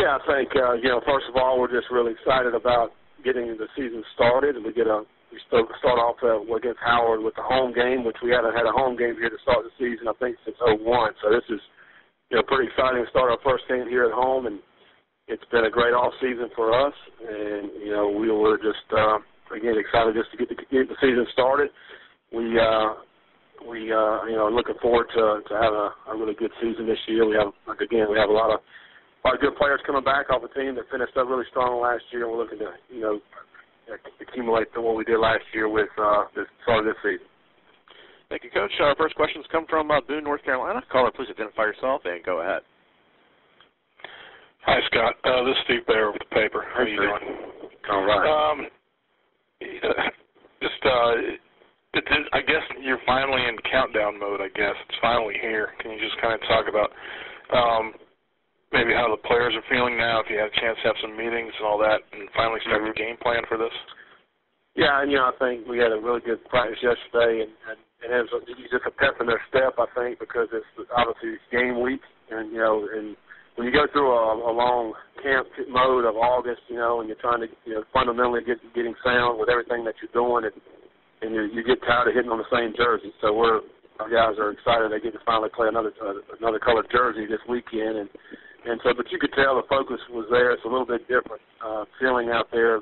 Yeah, I think, first of all, we're just really excited about getting the season started. We start off against Howard with the home game, which we haven't had a home game here to start the season, I think, since '01. So this is, pretty exciting to start our first game here at home, and it's been a great off season for us. And, we were just, again, excited just to get the season started. We looking forward to having a really good season this year. We have a lot of good players coming back off the team that finished up really strong last year, and we're looking to, accumulate what we did last year with the start of this season. Thank you, Coach. Our first questions come from Boone, North Carolina. Caller, please identify yourself and go ahead. Hi, Scott. This is Steve Baer with the paper. How are you doing? All right. I guess you're finally in countdown mode, I guess. It's finally here. Can you just kind of talk about maybe how the players are feeling now, if you had a chance to have some meetings and all that, and finally start the game plan for this? Yeah, and, I think we had a really good practice yesterday, and it was just a pep in their step, I think, because it's obviously game week, and, and when you go through a long camp mode of August, and you're trying to, fundamentally getting sound with everything that you're doing, and you get tired of hitting on the same jersey. So our guys are excited they get to finally play another colored jersey this weekend, but you could tell the focus was there. It's a little bit different feeling out there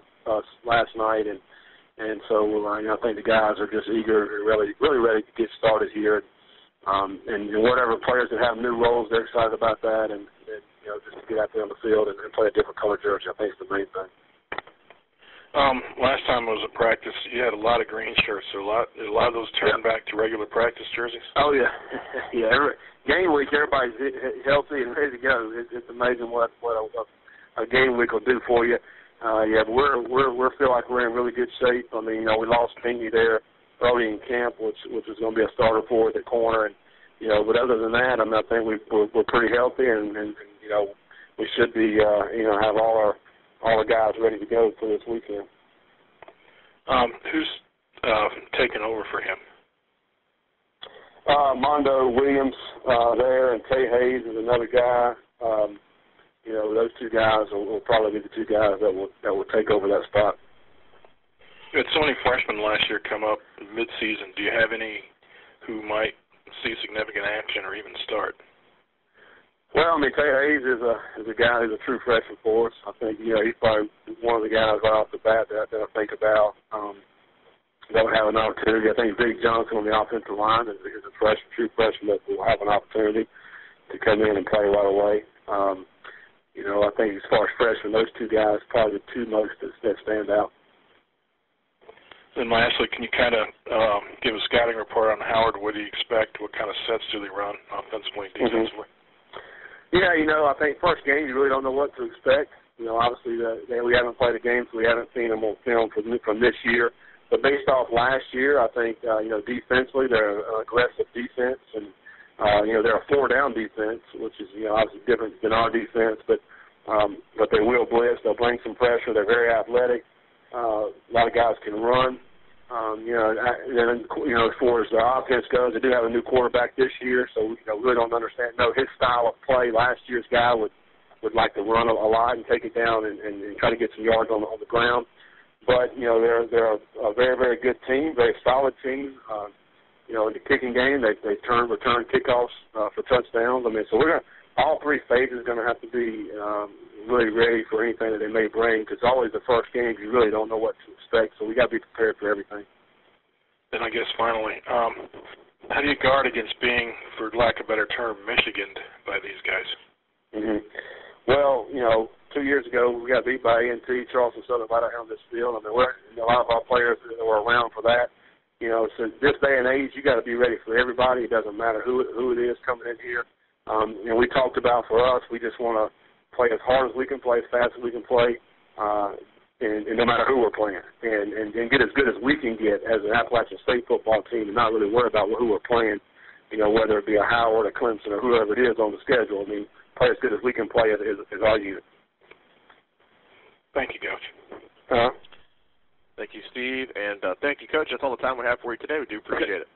last night, and so I think the guys are just eager, really ready to get started here. And whatever players that have new roles, they're excited about that, and just to get out there on the field and play a different color jersey, I think is the main thing. Last time I was at practice, you had a lot of green shirts. So a lot of those turned back to regular practice jerseys? Oh, yeah. Game week, everybody's healthy and ready to go. It's amazing what a game week will do for you. But we feel like we're in really good shape. I mean, we lost Pinckney there early in camp, which is going to be a starter for us at corner, and but other than that, I think we're pretty healthy, and we should be have all the guys ready to go for this weekend. Who's taking over for him? Mondo Williams there, and Tay Hayes is another guy. Those two guys will probably be the two guys that will take over that spot. You had so many freshmen last year come up mid-season. Do you have any who might see significant action or even start? Well, Tay Hayes is a guy who's a true freshman for us. I think he's probably one of the guys right off the bat that I think about that would have an opportunity. I think Big Johnson on the offensive line is a true freshman that will have an opportunity to come in and play right away. I think as far as freshmen, those two guys probably the two most that stand out. And lastly, can you kind of give a scouting report on Howard? What do you expect? What kind of sets do they run offensively and defensively? Yeah, I think first game you really don't know what to expect. Obviously we haven't played a game, so we haven't seen them on film from this year. But based off last year, I think, defensively they're an aggressive defense, and, they're a four-down defense, which is, obviously different than our defense, but they will blitz. They'll bring some pressure. They're very athletic. A lot of guys can run. As far as the offense goes, they do have a new quarterback this year, so we really don't know his style of play. Last year's guy would like to run a lot and take it down and try to get some yards on the ground. But they're a very, very good team, very solid team. In the kicking game, they return kickoffs for touchdowns. So all three phases are going to have to be really ready for anything that they may bring, because always the first game you really don't know what to expect, so we got to be prepared for everything. Then I guess finally, how do you guard against being, for lack of a better term, Michiganed by these guys? Mm-hmm. Well, 2 years ago we got beat by A&T, Charleston Southern, right out on this field. A lot of our players were around for that. So this day and age, you got to be ready for everybody. It doesn't matter who it is coming in here. And we talked about, for us, we just want to play as hard as we can play, as fast as we can play, and no matter who we're playing, and get as good as we can get as an Appalachian State football team, and not really worry about who we're playing, whether it be a Howard, a Clemson, or whoever it is on the schedule. Play as good as we can play as our unit. Thank you, Coach. Thank you, Steve, and thank you, Coach. That's all the time we have for you today. We do appreciate it.